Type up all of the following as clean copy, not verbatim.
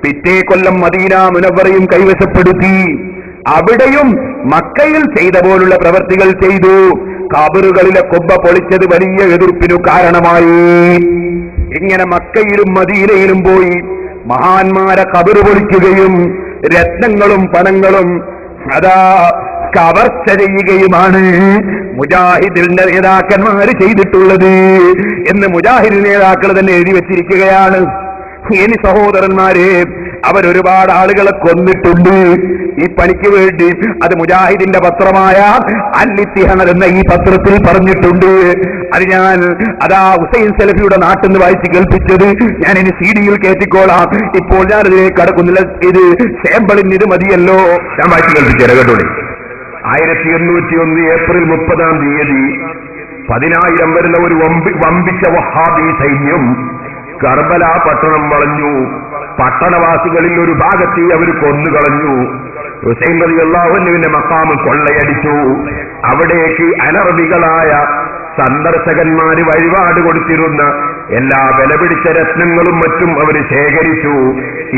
പിറ്റേ കൊല്ലം മദീന മുനവ്വറയും കൈവശപ്പെടുത്തി. അവിടെയും മക്കയിൽ ചെയ്ത പോലുള്ള പ്രവർത്തികൾ ചെയ്തു. ഖബറുകളിലെ കൊബ്ബ പൊളിച്ചത് വലിയ എതിർപ്പിനു കാരണമായി. ഇങ്ങനെ മക്കയിലും മദീനയിലും പോയി മഹാന്മാരെ ഖബറ് പൊളിക്കുകയും രത്നങ്ങളും പണങ്ങളും അതാ കവർച്ച ചെയ്യുകയുമാണ് മുജാഹിദിന്റെ നേതാക്കന്മാർ ചെയ്തിട്ടുള്ളത് എന്ന് മുജാഹിദ് നേതാക്കൾ തന്നെ എഴുതി വച്ചിരിക്കുകയാണ്. ഇനി സഹോദരന്മാരെ, അവരൊരുപാട് ആളുകളെ കൊന്നിട്ടുണ്ട് ഈ പണിക്ക് വേണ്ടി. അത് മുജാഹിദിന്റെ പത്രമായ അൽ-ഇത്തിഹാദ് എന്ന ഈ പത്രത്തിൽ പറഞ്ഞിട്ടുണ്ട്. അത് ഞാൻ ഹുസൈൻ സലഫിയുടെ നാട്ടിൽ നിന്ന് വായിച്ച് കേൾപ്പിച്ചത് ഞാൻ ഇനി CD-യിൽ കയറ്റിക്കോളാം. ഇപ്പോൾ ഞാൻ അതിലേക്ക് കടക്കുന്നില്ല. ഇത് സാമ്പിളിന് ഇത് മതിയല്ലോ. ഞാൻ വായിച്ച് കേൾപ്പിച്ചേരാ കേട്ടോളി. 1801 ഏപ്രിൽ 30 10,000 വരുന്ന ഒരു വമ്പിച്ച വഹാബി സൈന്യം കർബല പട്ടണം വളഞ്ഞു. പട്ടണവാസികളിൽ ഒരു ഭാഗത്തെ അവർ കൊന്നുകളഞ്ഞു. ഹുസൈൻ റളിയല്ലാഹു അൻഹുവിന്റെ മഖാം കൊള്ളയടിച്ചു. അവിടേക്ക് അനർബികളായ സന്ദർശകന്മാര് വഴിപാട് കൊടുത്തിരുന്ന എല്ലാ വിലപിടിച്ച രത്നങ്ങളും മറ്റും അവർ ശേഖരിച്ചു.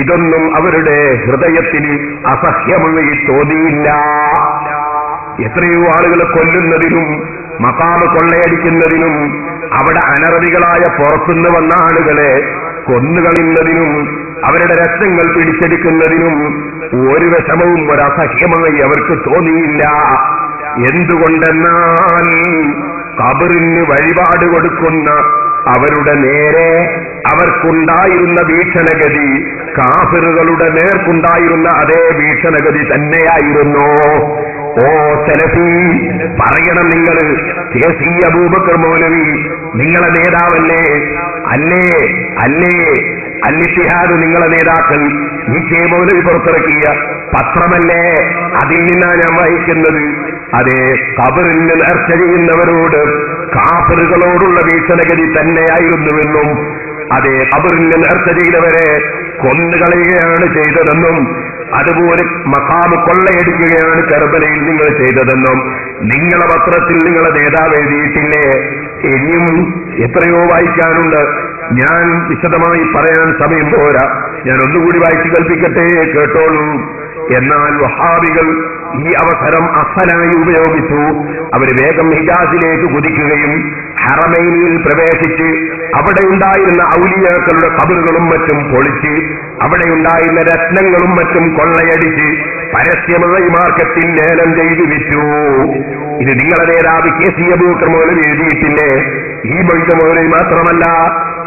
ഇതൊന്നും അവരുടെ ഹൃദയത്തിന് അസഹ്യമായി തോന്നിയില്ല. എത്രയോ ആളുകളെ കൊല്ലുന്നതിനും മഖാം കൊള്ളയടിക്കുന്നതിനും അവിടെ അനർബികളായ പുറത്തുനിന്ന് വന്ന ആളുകളെ കൊന്നുകളയുന്നതിനും അവരുടെ രത്നങ്ങൾ പിടിച്ചെടുക്കുന്നതിനും ഒരു വിഷമവും ഒരസഹ്യമായി അവർക്ക് തോന്നിയില്ല. എന്തുകൊണ്ടെന്നാൽ ഖബറിന് വഴിപാട് കൊടുക്കുന്ന അവരുടെ നേരെ അവർക്കുണ്ടായിരുന്ന വീക്ഷണഗതി കാഫിറുകളുടെ നേർക്കുണ്ടായിരുന്ന അതേ വീക്ഷണഗതി തന്നെയായിരുന്നു. ഓ സലഫി, പറയണം നിങ്ങൾ, KC അബൂബക്കർ മൗലവി നിങ്ങളെ നേതാവല്ലേ? അല്ലേ അല്ലേ? അൽ-ഇത്തിഹാദ് നിങ്ങളെ നേതാക്കൾ KC മൗലവി പുറത്തിറക്കിയ പത്രമല്ലേ? അതിൽ നിന്നാണ് ഞാൻ വായിക്കുന്നത്. അതെ, ഖബറിൽ നേർച്ച ചെയ്യുന്നവരോട് കാഫിറുകളോടുള്ള വീക്ഷണഗതി തന്നെയായിരുന്നുവെന്നും അതെ ഖബറിൽ നേർച്ച ചെയ്തവരെ കൊന്നുകളയുകയാണ് ചെയ്തതെന്നും അതുപോലെ മഖാം കൊള്ളയടിക്കുകയാണ് കർബലയിൽ നിങ്ങൾ ചെയ്തതെന്നും നിങ്ങളെ പത്രത്തിൽ നിങ്ങളെ നേതാവ് എഴുതിയിട്ടില്ലേ? ഇനിയും എത്രയോ വായിക്കാനുണ്ട്. ഞാൻ വിശദമായി പറയാൻ സമയം പോരാ. ഞാൻ ഒന്നുകൂടി വായിച്ചു കൽപ്പിക്കട്ടെ, കേട്ടോളൂ. എന്നാൽ വഹാബികൾ ഈ അവസരം അസലായി ഉപയോഗിച്ചു. അവർ വേഗം ഹിജാസിലേക്ക് കുതിക്കുകയും ഹറമൈനിൽ പ്രവേശിച്ച് അവിടെ ഉണ്ടായിരുന്ന ഔലിയാക്കളുടെ ഖബറുകളും മറ്റും പൊളിച്ച് അവിടെ ഉണ്ടായിരുന്ന രത്നങ്ങളും മറ്റും കൊള്ളയടിച്ച് പരസ്യമായി മാർക്കറ്റിൽ ലേലം ചെയ്തു വിറ്റു. ഇത് നിങ്ങളെ നേതാവ് KC അബൂബക്കർ മൗലവി എഴുതിയിട്ടില്ലേ? ഈ മൊയ്ത മൗലവി മാത്രമല്ല,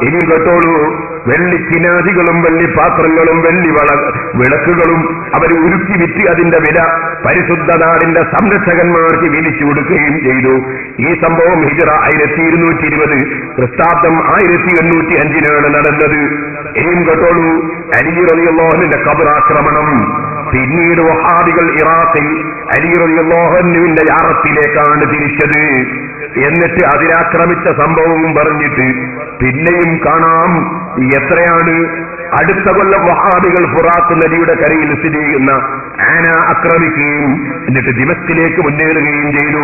ഇനി കേട്ടോളൂ. വെള്ളിക്കിനാദികളും വെള്ളിപ്പാത്രങ്ങളും വെള്ളി വിളക്കുകളും അവർ ഉരുക്കി വിറ്റ് അതിന്റെ വില പരിശുദ്ധ നാടിന്റെ സംരക്ഷകന്മാർക്ക് വിധിച്ചു കൊടുക്കുകയും ചെയ്തു. ഈ സംഭവം ഹിജ്റ 1220 ക്രിസ്താബ്ദം 1805 നടന്നത്. ഇനിയും കേട്ടോളൂ. അലി റളിയല്ലാഹു അൻഹുവിന്റെ ഖബർ ആക്രമണം. പിന്നീട് വഹാബികൾ ഇറാഖിൽ അലി റളിയല്ലാഹു അൻഹുവിന്റെ യാറത്തിലേക്കാണ് തിരിച്ചത്. എന്നിട്ട് അതിനാക്രമിച്ച സംഭവവും പറഞ്ഞിട്ട് പിന്നെയും കാണാം എത്രയാണ്. അടുത്ത കൊല്ലം വഹാബികൾ ഫുറാത്ത് നദിയുടെ കരയിൽ സ്ഥിതി ചെയ്യുന്ന ആന ആക്രമിക്കുകയും എന്നിട്ട് ദിമസ്കിലേക്ക് മുന്നേറുകയും ചെയ്തു.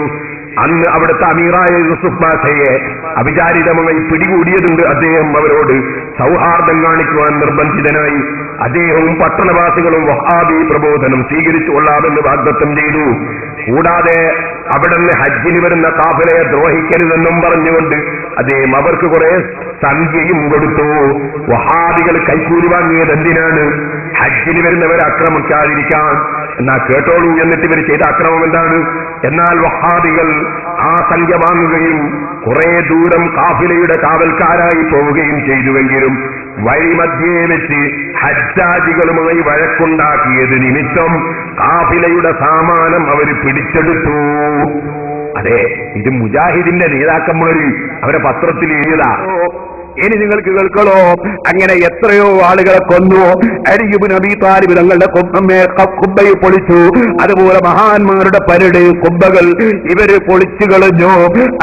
അന്ന് അവിടുത്തെ അമീറായ യൂസുഫ് പാഷയെ അവിചാരിതമായി പിടികൂടിയതുണ്ട്. അദ്ദേഹം അവരോട് സൗഹാർദ്ദം കാണിക്കുവാൻ നിർബന്ധിതനായി. അദ്ദേഹവും പട്ടണവാസികളും വഹാബി പ്രബോധനം സ്വീകരിച്ചു കൊള്ളാമെന്ന് വാഗ്ദത്തം ചെയ്തു. കൂടാതെ അവിടുന്ന് ഹജ്ജിന് വരുന്ന കാഫിലയെ ദ്രോഹിക്കരുതെന്നും പറഞ്ഞുകൊണ്ട് അദ്ദേഹം അവർക്ക് കുറെ സംഖ്യയും കൊടുത്തു. വഹാബികൾ കൈക്കൂലി വാങ്ങിയത് എന്തിനാണ്? ഹജ്ജിന് വരുന്നവരെ ആക്രമിക്കാതിരിക്കാൻ. എന്നാ കേട്ടോളൂ, എന്നിട്ട് ഇവർ ചെയ്ത അക്രമം എന്താണ്? എന്നാൽ വഹാബികൾ ആ സംഖ്യ വാങ്ങുകയും കുറെ ദൂരം കാഫിലയുടെ കാവൽക്കാരായി പോവുകയും ചെയ്തുവെങ്കിലും വഴിമധ്യേ വെച്ച് ഹജ്ജാജികളുമായി വഴക്കുണ്ടാക്കിയത് നിമിത്തം കാഫിലയുടെ സാമാനം അവർ പിടിച്ചെടുത്തു. അതെ, ഇത് മുജാഹിദിന്റെ നേതാക്കന്മാര് അവരെ പത്രത്തിൽ എഴുതാ. ഇനി നിങ്ങൾക്ക് കേൾക്കണോ? അങ്ങനെ എത്രയോ ആളുകളെ കൊന്നു. അലി ഇബ്നു അബീ താലിബ് തങ്ങളുടെ കുബ്ബയെ പൊളിച്ചു. അതുപോലെ മഹാന്മാരുടെ പരട് കുബ്ബകൾ ഇവര് പൊളിച്ചു കളഞ്ഞു.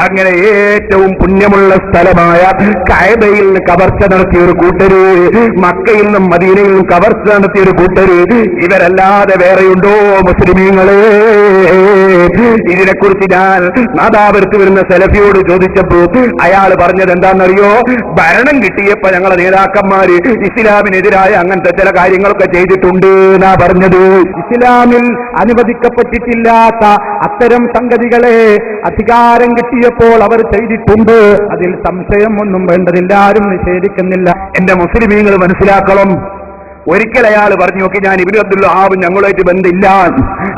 അങ്ങനെ ഏറ്റവും പുണ്യമുള്ള സ്ഥലമായ കഅബയിൽ കവർച്ച നടത്തിയൊരു കൂട്ടര്, മക്കയിൽ നിന്നും മദീനയിൽ നിന്നും കവർച്ച നടത്തിയൊരു കൂട്ടര്, ഇവരല്ലാതെ വേറെയുണ്ടോ മുസ്ലിമീങ്ങളെ? ഇതിനെക്കുറിച്ച് ഞാൻ നാദാപുരത്ത് വരുന്ന സലഫിയോട് ചോദിച്ചപ്പോൾ അയാൾ പറഞ്ഞത് എന്താണെന്നറിയോ? ഭരണം കിട്ടിയപ്പോ ഞങ്ങളെ നേതാക്കന്മാര് ഇസ്ലാമിനെതിരായ അങ്ങനത്തെ ചില കാര്യങ്ങളൊക്കെ ചെയ്തിട്ടുണ്ട് എന്നാ പറഞ്ഞത്. ഇസ്ലാമിൽ അനുവദിക്കപ്പെട്ടിട്ടില്ലാത്ത അത്തരം സംഗതികളെ അധികാരം കിട്ടിയപ്പോൾ അവർ ചെയ്തിട്ടുണ്ട്. അതിൽ സംശയം ഒന്നും വേണ്ടതില്ല, ആരും നിഷേധിക്കുന്നില്ല. എന്റെ മുസ്ലിമീങ്ങൾ മനസ്സിലാക്കണം. ഒരിക്കൽ അയാൾ പറഞ്ഞു നോക്കി, ഞാൻ ഇബ്നു അബ്ദുൽ വഹാബ് ഞങ്ങളുമായിട്ട് ബന്ധമില്ല.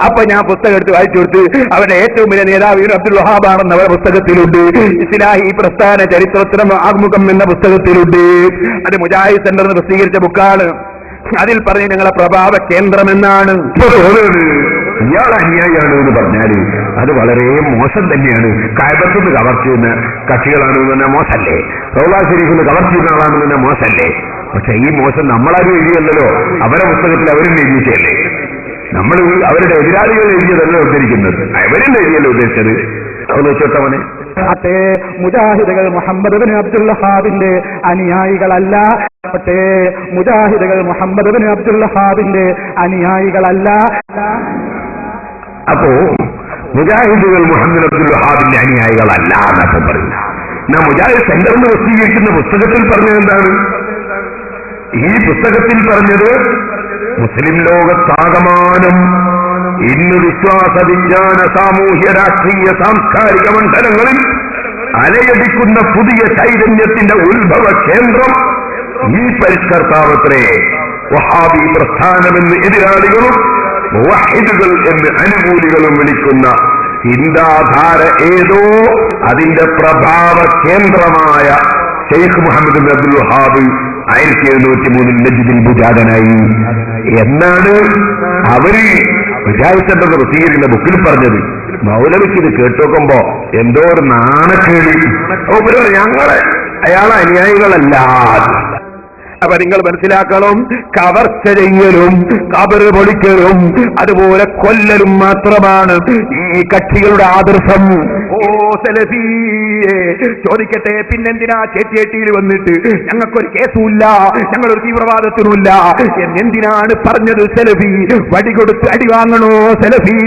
അപ്പൊ ഞാൻ പുസ്തകം എടുത്ത് വായിച്ചു കൊടുത്ത്, അവരുടെ ഏറ്റവും വലിയ നേതാവ് ഇബ്നു അബ്ദുൽ വഹാബ് ആണെന്ന് അവരുടെ പുസ്തകത്തിലുണ്ട്. ഇസ്ലാഹി പ്രസ്ഥാന ചരിത്രത്തിനും ആമുഖം എന്ന പുസ്തകത്തിലുണ്ട്. അത് മുജാഹിദ് സെന്ററിൽ നിന്ന് പ്രസിദ്ധീകരിച്ച ബുക്കാണ്. അതിൽ പറഞ്ഞ് ഞങ്ങളെ പ്രഭാവ കേന്ദ്രമെന്നാണ്. ഇയാൾ അന്യായിയാണ് എന്ന് പറഞ്ഞാല് അത് വളരെ മോശം തന്നെയാണ്. കഅബത്തുനിന്ന് കവർ ചെയ്യുന്ന കക്ഷികളാണെന്ന് തന്നെ മോശമല്ലേ? റൗള ശരീഫിന് കവർ ചെയ്യുന്ന ആളാണെന്ന് തന്നെ മോശമല്ലേ? പക്ഷെ ഈ മോശം നമ്മളാരും എഴുതിയല്ലോ, അവരുടെ പുസ്തകത്തിൽ അവരും എഴുതിയിട്ടല്ലേ. നമ്മൾ അവരുടെ എതിരാളികൾ എഴുതിയതല്ല ഉദ്ധരിക്കുന്നത്, അവരും എഴുതിയല്ലോ ഉദ്ദേശിച്ചത്. അവന്ന് വെച്ചോട്ടവനെ അതെ, മുജാഹിദുകൾ മുഹമ്മദ് ബിൻ അബ്ദുൽ വഹാബിന്റെ അനുയായികളല്ല. പക്ഷേ മുജാഹിദുകൾ മുഹമ്മദ് ബിൻ അബ്ദുൽ വഹാബിന്റെ അനുയായികളല്ല. അപ്പോ മുജാഹിദുകൾ മുഹമ്മദ് അബ്ദുൽ വഹാബിന്റെ അനുയായികളല്ല എന്നപ്പം പറഞ്ഞു. എന്നാ മുജാഹിദ് സെന്ററിന് പ്രസിദ്ധീകരിക്കുന്ന പുസ്തകത്തിൽ പറഞ്ഞത് എന്താണ്? ഈ പുസ്തകത്തിൽ പറഞ്ഞത് മുസ്ലിം ലോകത്താകമാനം ഇന്ന് വിശ്വാസ വിജ്ഞാന സാമൂഹ്യ രാഷ്ട്രീയ സാംസ്കാരിക മണ്ഡലങ്ങളിൽ അലയടിക്കുന്ന പുതിയ ചൈതന്യത്തിന്റെ ഉത്ഭവ കേന്ദ്രം ഈ പരിഷ്കർത്താവത്രേ. വഹാബി പ്രസ്ഥാനമെന്ന് എതിരാളികളും മുവഹിദുകൾ എന്ന് അനുകൂലികളും വിളിക്കുന്ന ചിന്താധാര ഏതോ അതിന്റെ പ്രഭാവ കേന്ദ്രമായ ഷെയ്ഖ് മുഹമ്മദ് ബിൻ അബ്ദുൽ വഹാബ് 1703 നജ്ദിൽ മുജാദനായി എന്നാണ് അവര് മുജാഹിദ് സെന്റർ പ്രസിദ്ധീകരിക്കുന്ന ബുക്കിൽ പറഞ്ഞത്. മൗലവിക്ക് ഇത് കേട്ടുനോക്കുമ്പോ എന്തോ ഒരു നാണക്കേടി. ഞങ്ങളെ അയാളെ അനുയായികളല്ല. അപ്പൊ നിങ്ങൾ മനസ്സിലാക്കണം, കവർച്ച ചെയ്യലും കബറ് പൊളിക്കലും അതുപോലെ കൊല്ലലും മാത്രമാണ് ഈ കക്ഷികളുടെ ആദർശം. ഓ സലഫിയെ ചോദിക്കട്ടെ, പിന്നെന്തിനാ ചേറ്റിയേട്ടിയിൽ വന്നിട്ട് ഞങ്ങൾക്കൊരു കേസുമില്ല, ഞങ്ങളൊരു തീവ്രവാദത്തിനുമില്ല എന്തിനാണ് പറഞ്ഞത്? സലഫി വടി കൊടുത്ത് അടി വാങ്ങണോ? സലഫി